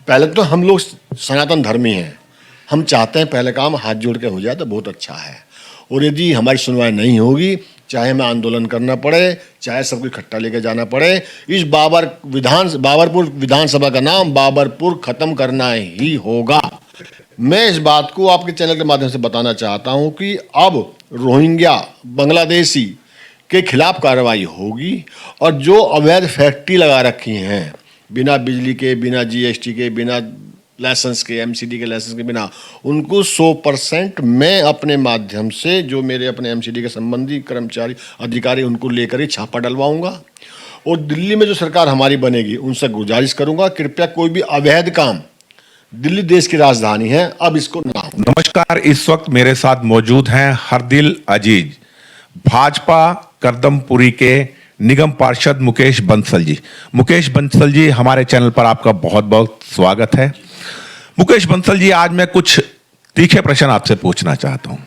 पहले तो हम लोग सनातन धर्मी हैं, हम चाहते हैं पहले काम हाथ जोड़ के हो जाए तो बहुत अच्छा है। और यदि हमारी सुनवाई नहीं होगी, चाहे हमें आंदोलन करना पड़े, चाहे सबको इकट्ठा लेकर जाना पड़े, इस बाबरपुर विधानसभा का नाम बाबरपुर खत्म करना ही होगा। मैं इस बात को आपके चैनल के माध्यम से बताना चाहता हूं कि अब रोहिंग्या बांग्लादेशी के खिलाफ कार्रवाई होगी और जो अवैध फैक्ट्री लगा रखी हैं बिना बिजली के, बिना जीएसटी के, बिना लाइसेंस के, एमसीडी के लाइसेंस के बिना, उनको 100% मैं अपने माध्यम से, जो मेरे अपने एमसीडी के संबंधी कर्मचारी अधिकारी, उनको लेकर ही छापा डलवाऊंगा। और दिल्ली में जो सरकार हमारी बनेगी उनसे गुजारिश करूंगा, कृपया कोई भी अवैध काम, दिल्ली देश की राजधानी है, अब इसको ना हो। नमस्कार, इस वक्त मेरे साथ मौजूद हैं हरदिल अजीज, भाजपा करदमपुरी के निगम पार्षद मुकेश बंसल जी। मुकेश बंसल जी, हमारे चैनल पर आपका बहुत बहुत स्वागत है। मुकेश बंसल जी, आज मैं कुछ तीखे प्रश्न आपसे पूछना चाहता हूं।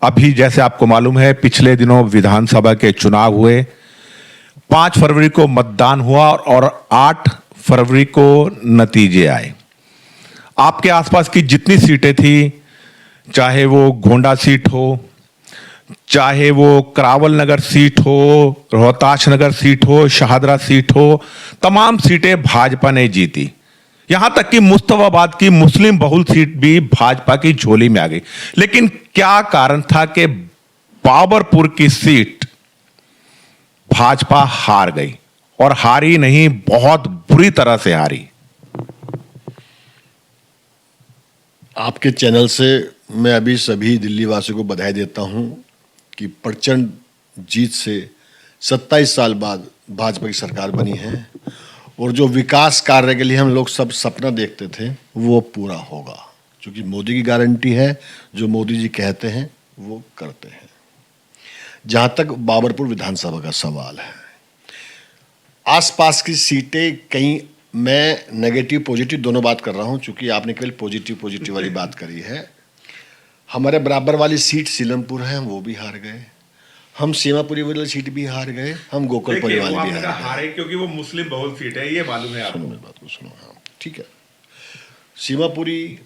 अभी जैसे आपको मालूम है, पिछले दिनों विधानसभा के चुनाव हुए, 5 फरवरी को मतदान हुआ और 8 फरवरी को नतीजे आए। आपके आसपास की जितनी सीटें थी, चाहे वो गोंडा सीट हो, चाहे वो करावल नगर सीट हो, रोहतास नगर सीट हो, शाहदरा सीट हो, तमाम सीटें भाजपा ने जीती। यहां तक कि मुस्तफाबाद की मुस्लिम बहुल सीट भी भाजपा की झोली में आ गई। लेकिन क्या कारण था कि बाबरपुर की सीट भाजपा हार गई? और हारी नहीं, बहुत बुरी तरह से हारी। आपके चैनल से मैं अभी सभी दिल्ली वासियों को बधाई देता हूं कि प्रचंड जीत से 27 साल बाद भाजपा की सरकार बनी है और जो विकास कार्य के लिए हम लोग सब सपना देखते थे वो पूरा होगा, क्योंकि मोदी की गारंटी है, जो मोदी जी कहते हैं वो करते हैं। जहां तक बाबरपुर विधानसभा का सवाल है, आसपास की सीटें कहीं, मैं नेगेटिव पॉजिटिव दोनों बात कर रहा हूं, चूंकि आपने केवल पॉजिटिव वाली बात करी है। हमारे बराबर वाली सीट सीलमपुर है, वो भी हार गए। हम सीमापुरी वाली सीट भी हार गए, हम गोकुलपुरी वाली भी हार गए, क्योंकि वो मुस्लिम बहुल सीट है, ये मालूम है आपको। सुनो मेरी बात को, सुनो। हाँ ठीक है, सीमापुरी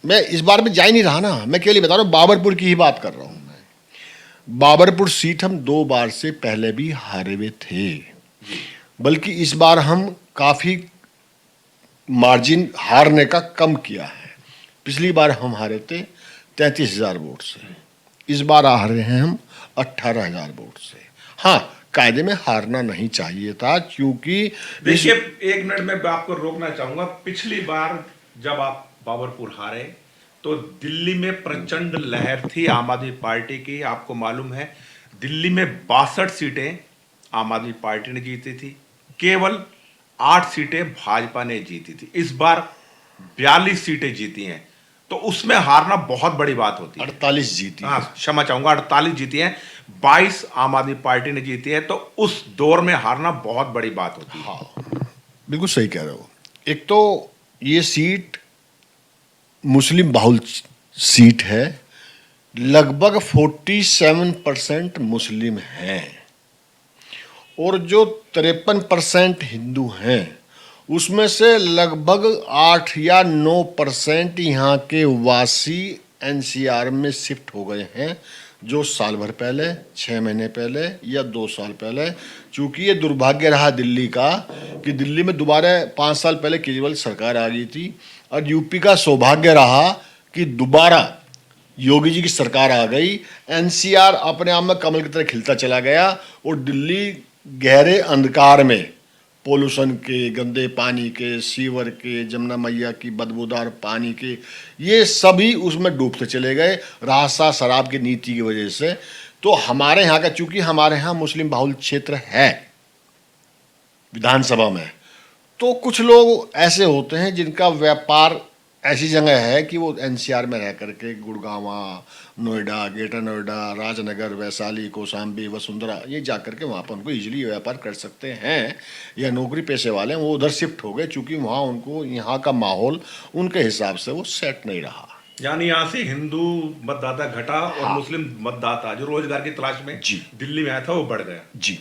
मैं इस बार में जा ही नहीं रहा ना, मैं केवल बता रहा हूँ, बाबरपुर की ही बात कर रहा हूँ मैं। बाबरपुर सीट हम 2 बार से पहले भी हारे हुए थे, बल्कि इस बार हम काफी मार्जिन हारने का कम किया है। पिछली बार हम हारे थे 33,000 वोट से, इस बार हारे हैं हम 18,000 वोट से। हाँ, कायदे में हारना नहीं चाहिए था, क्योंकि देखिए, 1 मिनट में आपको रोकना चाहूंगा। पिछली बार जब आप बाबरपुर हारे तो दिल्ली में प्रचंड लहर थी आम आदमी पार्टी की। आपको मालूम है, दिल्ली में 62 सीटें आम आदमी पार्टी ने जीती थी, केवल 8 सीटें भाजपा ने जीती थी। इस बार 42 सीटें जीती हैं, तो उसमें हारना बहुत बड़ी बात होती है। 48 जीती। हाँ, क्षमा चाहूंगा, 48 जीती हैं, 22 आम आदमी पार्टी ने जीती है, तो उस दौर में हारना बहुत बड़ी बात होती है। हाँ, बिल्कुल सही कह रहे हो। एक तो ये सीट मुस्लिम बहुल सीट है, लगभग 47% मुस्लिम हैं और जो 53% हिंदू हैं, उसमें से लगभग 8 या 9% यहाँ के वासी एनसीआर में शिफ्ट हो गए हैं, जो साल भर पहले, 6 महीने पहले या 2 साल पहले। चूंकि ये दुर्भाग्य रहा दिल्ली का कि दिल्ली में दोबारा 5 साल पहले केजरीवाल सरकार आ गई थी, और यूपी का सौभाग्य रहा कि दोबारा योगी जी की सरकार आ गई। एनसीआर अपने आप में कमल की तरह खिलता चला गया और दिल्ली गहरे अंधकार में, पोल्यूशन के, गंदे पानी के, सीवर के, जमुना मैया की बदबूदार पानी के, ये सभी उसमें डूबते चले गए रासा शराब की नीति की वजह से। तो हमारे यहाँ का, चूंकि हमारे यहाँ मुस्लिम बहुल क्षेत्र है विधानसभा में, तो कुछ लोग ऐसे होते हैं जिनका व्यापार ऐसी जगह है कि वो एनसीआर में रह करके गुड़गांवा, नोएडा, ग्रेटर नोएडा, राजनगर, वैशाली, कौशाम्बी, वसुंधरा, ये जा करके वहाँ पर उनको इजीली व्यापार कर सकते हैं, या नौकरी पेशे वाले हैं वो उधर शिफ्ट हो गए, चूँकि वहाँ उनको यहाँ का माहौल उनके हिसाब से वो सेट नहीं रहा। यानी यहाँ से हिंदू मतदाता घटा और हाँ, मुस्लिम मतदाता जो रोजगार की तलाश में जी दिल्ली में आया था वो बढ़ गया। जी।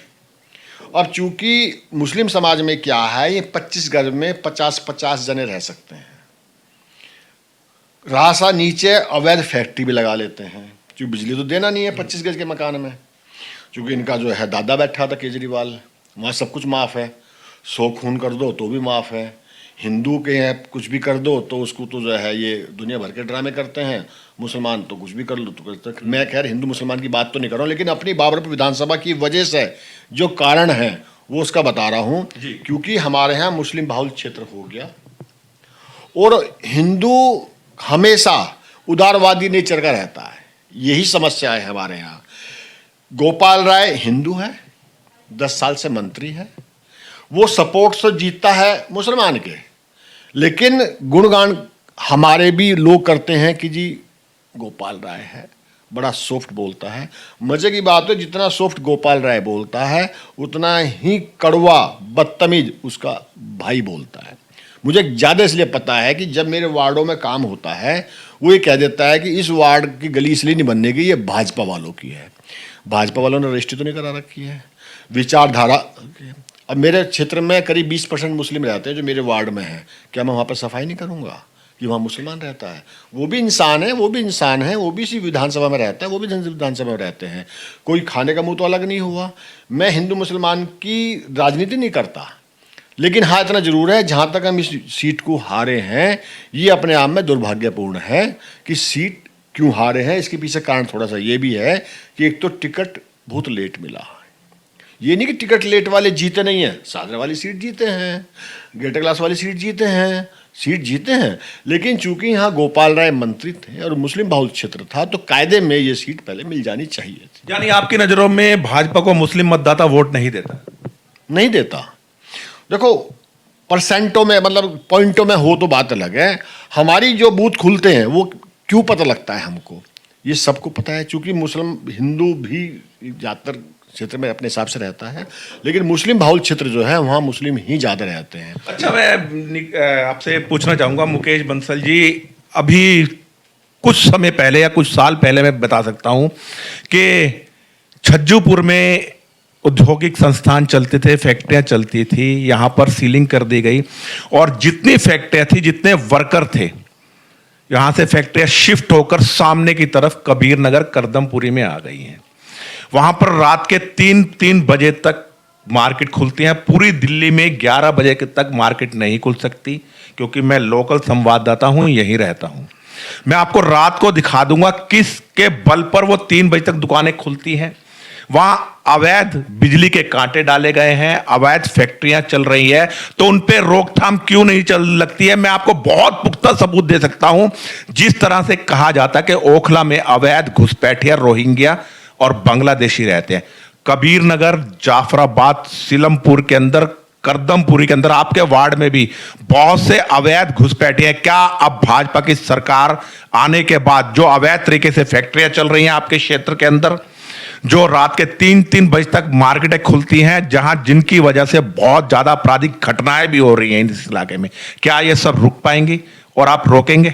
और चूंकि मुस्लिम समाज में क्या है, ये 25 गज में 50-50 जने रह सकते हैं। रासा नीचे अवैध फैक्ट्री भी लगा लेते हैं, क्योंकि बिजली तो देना नहीं है 25 गज के मकान में। क्योंकि इनका जो है दादा बैठा था केजरीवाल, वहाँ सब कुछ माफ़ है। 100 खून कर दो तो भी माफ़ है। हिंदू के यहाँ कुछ भी कर दो तो उसको तो जो है ये दुनिया भर के ड्रामे करते हैं। मुसलमान तो कुछ भी कर लो तो करते हैं। मैं खैर हिंदू मुसलमान की बात तो नहीं कर रहा हूँ, लेकिन अपनी बाबरपुर विधानसभा की वजह से जो कारण है वो उसका बता रहा हूँ। क्योंकि हमारे यहाँ मुस्लिम बाहुल क्षेत्र हो गया और हिंदू हमेशा उदारवादी नेचर का रहता है। यही समस्या है हमारे यहाँ। गोपाल राय हिंदू है, 10 साल से मंत्री है, वो सपोर्ट से जीतता है मुसलमान के, लेकिन गुणगान हमारे भी लोग करते हैं कि जी गोपाल राय है, बड़ा सॉफ्ट बोलता है। मजे की बात है, जितना सॉफ्ट गोपाल राय बोलता है उतना ही कड़वा बदतमीज उसका भाई बोलता है। मुझे ज़्यादा इसलिए पता है कि जब मेरे वार्डों में काम होता है वो ये कह देता है कि इस वार्ड की गली इसलिए नहीं बनने की, ये भाजपा वालों की है। भाजपा वालों ने रजिस्ट्री तो नहीं करा रखी है, विचारधारा। अब मेरे क्षेत्र में करीब 20% मुस्लिम रहते हैं जो मेरे वार्ड में हैं। क्या मैं वहाँ पर सफाई नहीं करूँगा कि वहाँ मुसलमान रहता है? वो भी इंसान है, वो भी इंसान है, वो भी इसी विधानसभा में रहता है, वो भी विधानसभा में रहते हैं। कोई खाने का मुंह तो अलग नहीं हुआ। मैं हिंदू मुसलमान की राजनीति नहीं करता, लेकिन हाँ इतना जरूर है, जहाँ तक हम इस सीट को हारे हैं ये अपने आप में दुर्भाग्यपूर्ण है। कि सीट क्यों हारे हैं इसके पीछे कारण थोड़ा सा ये भी है कि एक तो टिकट बहुत लेट मिला। ये नहीं कि टिकट लेट वाले जीते नहीं हैं, साधन वाली सीट जीते हैं, गेटर क्लास वाली सीट जीते हैं, सीट जीते हैं। लेकिन चूंकि यहाँ गोपाल राय मंत्री थे और मुस्लिम बहुल क्षेत्र था तो कायदे में ये सीट पहले मिल जानी चाहिए थी। यानी आपकी नजरों में भाजपा को मुस्लिम मतदाता वोट नहीं देता? नहीं देता। देखो परसेंटों में मतलब पॉइंटों में हो तो बात अलग है। हमारी जो बूथ खुलते हैं वो क्यों पता लगता है हमको, ये सबको पता है। चूंकि मुस्लिम हिंदू भी ज़्यादातर क्षेत्र में अपने हिसाब से रहता है, लेकिन मुस्लिम बाहुल क्षेत्र जो है वहाँ मुस्लिम ही ज़्यादा रहते हैं। अच्छा, मैं आपसे पूछना चाहूंगा मुकेश बंसल जी, अभी कुछ समय पहले या कुछ साल पहले मैं बता सकता हूं कि छज्जूपुर में औद्योगिक संस्थान चलते थे, फैक्ट्रियां चलती थी, यहां पर सीलिंग कर दी गई और जितनी फैक्ट्रियां थी, जितने वर्कर थे, यहां से फैक्ट्रियां शिफ्ट होकर सामने की तरफ कबीर नगर करदमपुरी में आ गई हैं। वहां पर रात के 3 बजे तक मार्केट खुलती है। पूरी दिल्ली में 11 बजे तक मार्केट नहीं खुल सकती, क्योंकि मैं लोकल संवाददाता हूं, यहीं रहता हूं। मैं आपको रात को दिखा दूंगा किसके बल पर वो 3 बजे तक दुकानें खुलती हैं। वहां अवैध बिजली के कांटे डाले गए हैं, अवैध फैक्ट्रियां चल रही है, तो उन पे रोकथाम क्यों नहीं चल लगती है? मैं आपको बहुत पुख्ता सबूत दे सकता हूं। जिस तरह से कहा जाता है कि ओखला में अवैध घुसपैठिया रोहिंग्या और बांग्लादेशी रहते हैं, कबीर नगर, जाफराबाद, सीलमपुर के अंदर, करदमपुरी के अंदर, आपके वार्ड में भी बहुत से अवैध घुसपैठे हैं। क्या अब भाजपा की सरकार आने के बाद जो अवैध तरीके से फैक्ट्रियां चल रही हैं आपके क्षेत्र के अंदर, जो रात के 3 बजे तक मार्केटें खुलती हैं, जहां जिनकी वजह से बहुत ज्यादा आपराधिक घटनाएं भी हो रही हैं इस इलाके में, क्या ये सब रुक पाएंगी और आप रोकेंगे?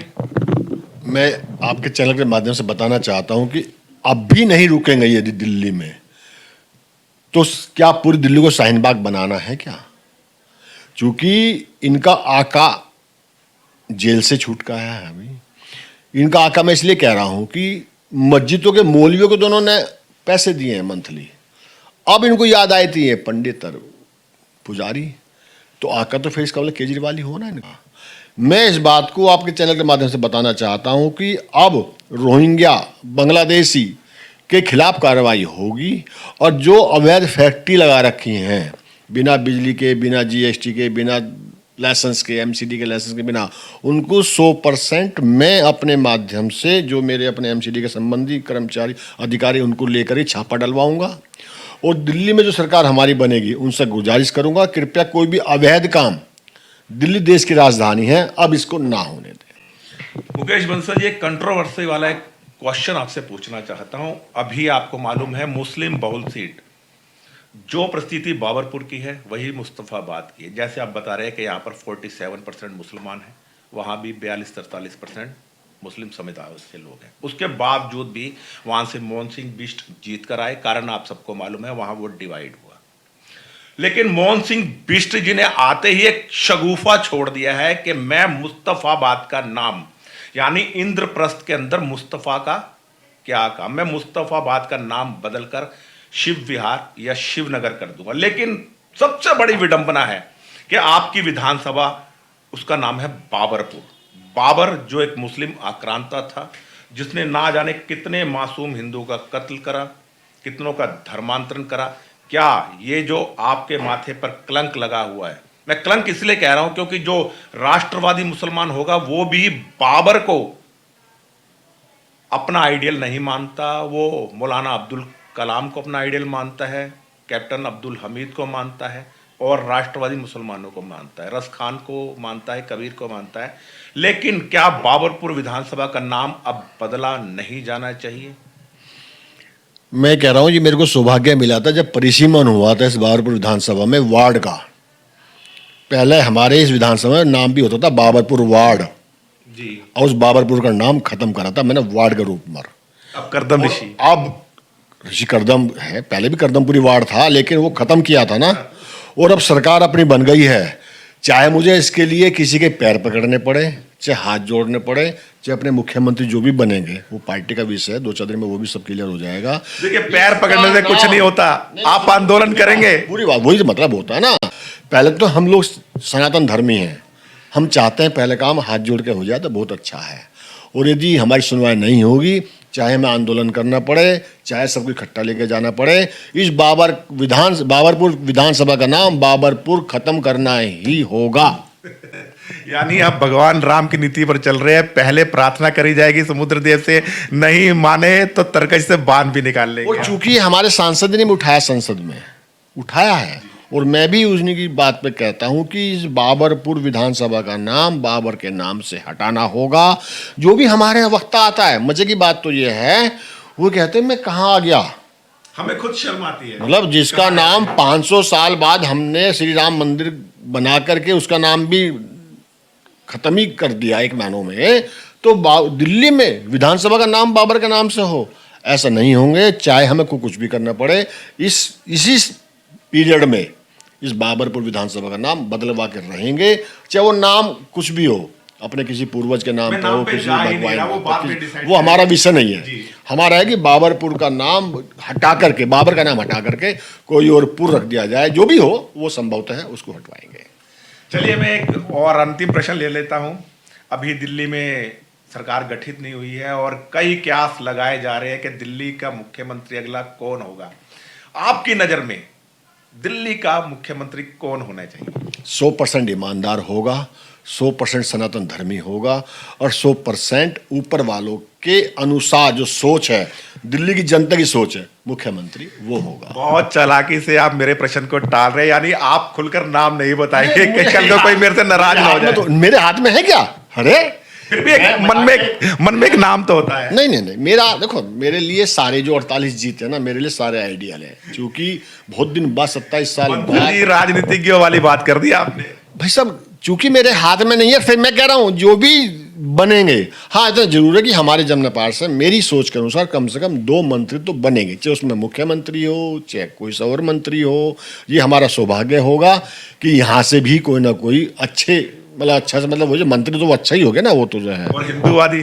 मैं आपके चैनल के माध्यम से बताना चाहता हूं कि अब भी नहीं रुकेंगे यदि दिल्ली में, तो क्या पूरी दिल्ली को शाहीन बाग बनाना है क्या? क्योंकि इनका आका जेल से छूट का है अभी। इनका आका मैं इसलिए कह रहा हूं कि मस्जिदों के मौलवियों को दोनों ने पैसे दिए हैं मंथली। अब इनको याद आई थी ये पंडित और पुजारी, तो आका तो फिर इसका मतलब केजरीवाल ही होना है इनका। मैं इस बात को आपके चैनल के माध्यम से बताना चाहता हूं कि अब रोहिंग्या बांग्लादेशी के खिलाफ कार्रवाई होगी और जो अवैध फैक्ट्री लगा रखी हैं बिना बिजली के, बिना जीएसटी के, बिना लाइसेंस के, एमसीडी के लाइसेंस के बिना, उनको 100% मैं अपने माध्यम से जो मेरे अपने एमसीडी के संबंधी कर्मचारी अधिकारी उनको लेकर ही छापा डलवाऊंगा। और दिल्ली में जो सरकार हमारी बनेगी उनसे गुजारिश करूंगा कृपया कोई भी अवैध काम, दिल्ली देश की राजधानी है, अब इसको ना होने दें। मुकेश बंसल जी, एक कंट्रोवर्सी वाला एक क्वेश्चन आपसे पूछना चाहता हूं। अभी आपको मालूम है मुस्लिम बहुल सीट जो परिस्थिति बाबरपुर की है वही मुस्तफाबाद की है। जैसे आप बता रहे हैं कि यहाँ पर 47% मुसलमान हैं, वहाँ भी 42-43% मुस्लिम समुदाय से लोग हैं। उसके बावजूद भी वहाँ से मोहन सिंह बिष्ट जीत कर आए। कारण आप सबको मालूम है, वहाँ वो डिवाइड हुआ। लेकिन मोहन सिंह बिष्ट जी ने आते ही एक शगुफा छोड़ दिया है कि मैं मुस्तफाबाद का नाम, यानी इंद्रप्रस्थ के अंदर मुस्तफा का क्या काम, मैं मुस्तफाबाद का नाम बदलकर शिव विहार या शिवनगर कर दूंगा। लेकिन सबसे बड़ी विडंबना है कि आपकी विधानसभा, उसका नाम है बाबरपुर। बाबर जो एक मुस्लिम आक्रांता था, जिसने ना जाने कितने मासूम हिंदुओं का कत्ल करा, कितनों का धर्मांतरण करा। क्या ये जो आपके माथे पर कलंक लगा हुआ है, मैं कलंक इसलिए कह रहा हूं क्योंकि जो राष्ट्रवादी मुसलमान होगा वो भी बाबर को अपना आइडियल नहीं मानता, वो मौलाना अब्दुल कलाम को अपना आइडियल मानता है, कैप्टन अब्दुल हमीद को मानता है और राष्ट्रवादी मुसलमानों को मानता है, रस खान को मानता है, कबीर को मानता है। लेकिन क्या बाबरपुर विधानसभा का नाम अब बदला नहीं जाना चाहिए? मैं कह रहा हूं, ये मेरे को सौभाग्य मिला था जब परिसीमन हुआ था इस बाबरपुर विधानसभा में वार्ड का। पहले हमारे इस विधानसभा में नाम भी होता था बाबरपुर वार्ड जी। और उस बाबरपुर का नाम खत्म करा था मैंने वार्ड के रूप में। अब करदम ऋषि, अब ऋषि करदम है, पहले भी करदमपुरी वार्ड था लेकिन वो खत्म किया था ना। और अब सरकार अपनी बन गई है, चाहे मुझे इसके लिए किसी के पैर पकड़ने पड़े, चाहे हाथ जोड़ने पड़े, चाहे अपने मुख्यमंत्री जो भी बनेंगे, वो पार्टी का विषय है, 2-4 दिन में वो भी सब क्लियर हो जाएगा। देखिए पैर पकड़ने से कुछ नहीं होता, आप आंदोलन करेंगे। पूरी बात वही तो मतलब होता है ना। पहले तो हम लोग सनातन धर्मी हैं, हम चाहते हैं पहले काम हाथ जोड़ के हो जाए तो बहुत अच्छा है। और यदि हमारी सुनवाई नहीं होगी, चाहे हमें आंदोलन करना पड़े, चाहे सबको इकट्ठा लेके जाना पड़े, इस बाबरपुर विधानसभा का नाम बाबरपुर खत्म करना ही होगा। यानी आप भगवान राम की नीति पर चल रहे हैं, पहले प्रार्थना करी जाएगी समुद्र देव से, नहीं माने तो तरकश से बांध भी निकाल लेंगे। और चूंकि हमारे सांसद ने भी उठाया, संसद में उठाया है, और मैं भी उन्हीं की बात पे कहता हूं कि इस बाबरपुर विधानसभा का नाम बाबर के नाम से हटाना होगा। जो भी हमारे वक्ता आता है, मजे की बात तो ये है, वो कहते हैं मैं कहाँ आ गया। हमें खुद शर्म आती है, मतलब जिसका नाम 500 साल बाद हमने श्री राम मंदिर बना करके उसका नाम भी खत्म ही कर दिया एक महीनों में, तो दिल्ली में विधानसभा का नाम बाबर के नाम से हो, ऐसा नहीं होंगे। चाहे हमें को कुछ भी करना पड़े, इसी पीरियड में इस बाबरपुर विधानसभा का नाम बदलवा के रहेंगे, चाहे वो नाम कुछ भी हो, अपने किसी पूर्वज के नाम पे हो, किसी भगवान, वो हमारा विषय नहीं है। हमारा है कि बाबरपुर का नाम हटा करके, बाबर का नाम हटा करके कोई और पुर रख दिया जाए, जो भी हो वो संभवतः है उसको हटवाएंगे। चलिए मैं एक और अंतिम प्रश्न ले लेता हूं। अभी दिल्ली में सरकार गठित नहीं हुई है और कई क्यास लगाए जा रहे हैं कि दिल्ली का मुख्यमंत्री अगला कौन होगा। आपकी नजर में दिल्ली का मुख्यमंत्री कौन होना चाहिए? 100% ईमानदार होगा, 100% सनातन धर्मी होगा और 100% ऊपर वालों के अनुसार जो सोच है, दिल्ली की जनता की सोच है, मुख्यमंत्री वो होगा। बहुत चालाकी से आप मेरे प्रश्न को टाल रहे हैं, यानी आप खुलकर नाम नहीं बताएंगे कि कल को कोई मेरे से नाराज ना हो जाए। तो मेरे हाथ में है क्या? अरे फिर भी एक मन में एक नाम तो होता है। नहीं, मेरा देखो, मेरे लिए सारे जो 48 जीत है ना, मेरे लिए सारे आइडियल है, क्योंकि बहुत दिन बाद 27 साल बाद राजनीतिज्ञों वाली बात कर दी आपने। भाई साहब, चूंकि मेरे हाथ में नहीं है, फिर मैं कह रहा हूं जो भी बनेंगे, हाँ इतना जरूर है कि हमारे जमुना पार से मेरी सोच के अनुसार कम से कम 2 मंत्री तो बनेंगे, चाहे उसमें मुख्यमंत्री हो, चाहे कोई सा और मंत्री हो। ये हमारा सौभाग्य होगा कि यहाँ से भी कोई ना कोई अच्छे, मतलब अच्छा से, मतलब वो जो मंत्री तो वो अच्छा ही हो गया ना, वो तो जो है। और हिंदूवादी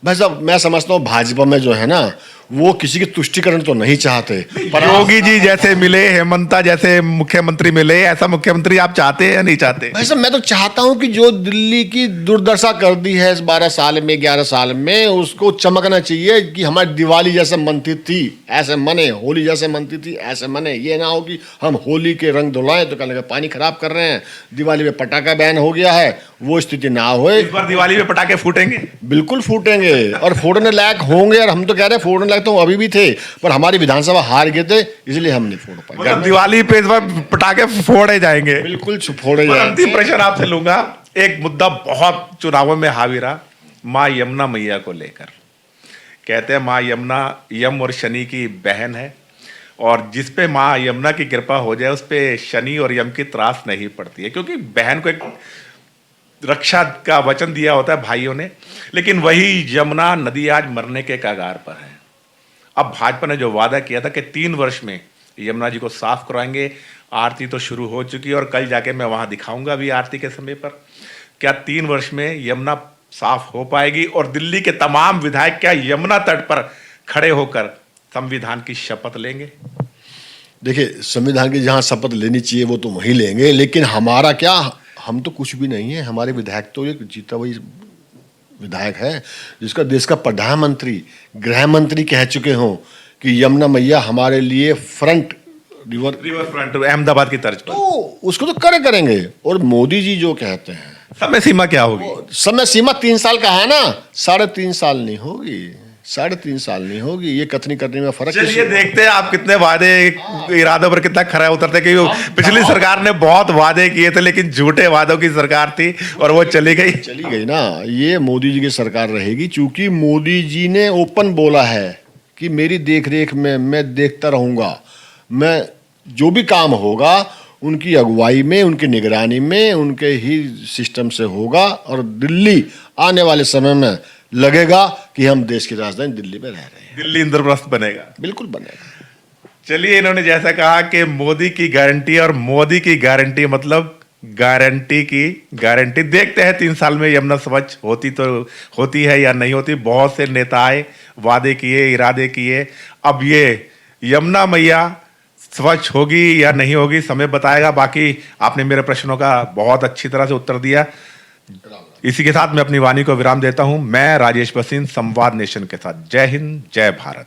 भाई साहब, मैं समझता हूँ भाजपा में जो है ना, वो किसी की तुष्टिकरण तो नहीं चाहते, पर योगी जी जैसे मिले, हेमंता जैसे मुख्यमंत्री मिले, ऐसा मुख्यमंत्री आप चाहते हैं या नहीं चाहते? भाई साहब, मैं तो चाहता हूं कि जो दिल्ली की दुर्दशा कर दी है इस 12 साल में, 11 साल में, उसको चमकना चाहिए कि हमारी दिवाली जैसे मनती थी ऐसे मने, होली जैसे मनती थी ऐसे मने। ये ना हो कि हम होली के रंग धुलाएं तो कहने पानी खराब कर रहे हैं, दिवाली में पटाखा बैन हो गया है, वो स्थिति ना हो। इस बार दिवाली में पटाखे फूटेंगे? बिल्कुल फूटेंगे और फोड़ने लायक होंगे, और हम तो कह रहे हैं फोड़ने लायक तो अभी भी थे, पर हमारी विधानसभा हार गए थे, इसलिए हम नहीं फोड़ पाए। मतलब दिवाली पे इस बार पटाखे फोड़े जाएंगे? बिल्कुल फोड़े जाएंगे। अंतिम प्रश्न आपसे लूंगा। एक मुद्दा बहुत चुनावों में हावी रहा, माँ यमुना मैया को लेकर। कहते हैं माँ यमुना यम और शनि की बहन है, और जिस पे माँ यमुना की कृपा हो जाए उस पे शनि और यम की त्रास नहीं पड़ती है, क्योंकि बहन को एक रक्षा का वचन दिया होता है भाइयों ने। लेकिन वही यमुना नदी आज मरने के कगार पर है। अब भाजपा ने जो वादा किया था कि 3 वर्ष में यमुना जी को साफ करवाएंगे। आरती तो शुरू हो चुकी है और कल जाके मैं वहां दिखाऊंगा भी आरती के समय पर। क्या 3 वर्ष में यमुना साफ हो पाएगी और दिल्ली के तमाम विधायक क्या यमुना तट पर खड़े होकर संविधान की शपथ लेंगे? देखिए, संविधान की जहाँ शपथ लेनी चाहिए वो तो वहीं लेंगे, लेकिन हमारा क्या, हम तो कुछ भी नहीं है। हमारे विधायक तो एक जीता हुआ विधायक है जिसका देश का प्रधानमंत्री, गृह मंत्री कह चुके हों कि यमुना मैया हमारे लिए फ्रंट रिवर फ्रंट अहमदाबाद की तर्ज पर। तो उसको तो करेंगे। और मोदी जी जो कहते हैं, समय सीमा क्या होगी? समय सीमा 3 साल का है ना, 3.5 साल नहीं होगी, 3.5 साल नहीं होगी। ये कथनी करने में फर्क। चलिए देखते हैं आप कितने वादे, इरादों पर कितना खरा उतरते। क्योंकि पिछली सरकार ने बहुत वादे किए थे लेकिन झूठे वादों की सरकार थी और वो चली गई ना। ये मोदी जी की सरकार रहेगी, चूंकि मोदी जी ने ओपन बोला है कि मेरी देखरेख में मैं देखता रहूंगा, मैं जो भी काम होगा उनकी अगुवाई में, उनकी निगरानी में, उनके ही सिस्टम से होगा और दिल्ली आने वाले समय में लगेगा कि हम देश की राजधानी दिल्ली में रह रहे हैं। दिल्ली इंद्रप्रस्थ बनेगा। बिल्कुल बनेगा। चलिए, इन्होंने जैसा कहा कि मोदी की गारंटी, और मोदी की गारंटी मतलब गारंटी की गारंटी। देखते हैं 3 साल में यमुना स्वच्छ होती तो होती है या नहीं होती। बहुत से नेताएं वादे किए, इरादे किए। अब ये यमुना मैया स्वच्छ होगी या नहीं होगी समय बताएगा। बाकी आपने मेरे प्रश्नों का बहुत अच्छी तरह से उत्तर दिया। इसी के साथ मैं अपनी वाणी को विराम देता हूं। मैं राजेश बसीन, संवाद नेशन के साथ। जय हिंद, जय भारत।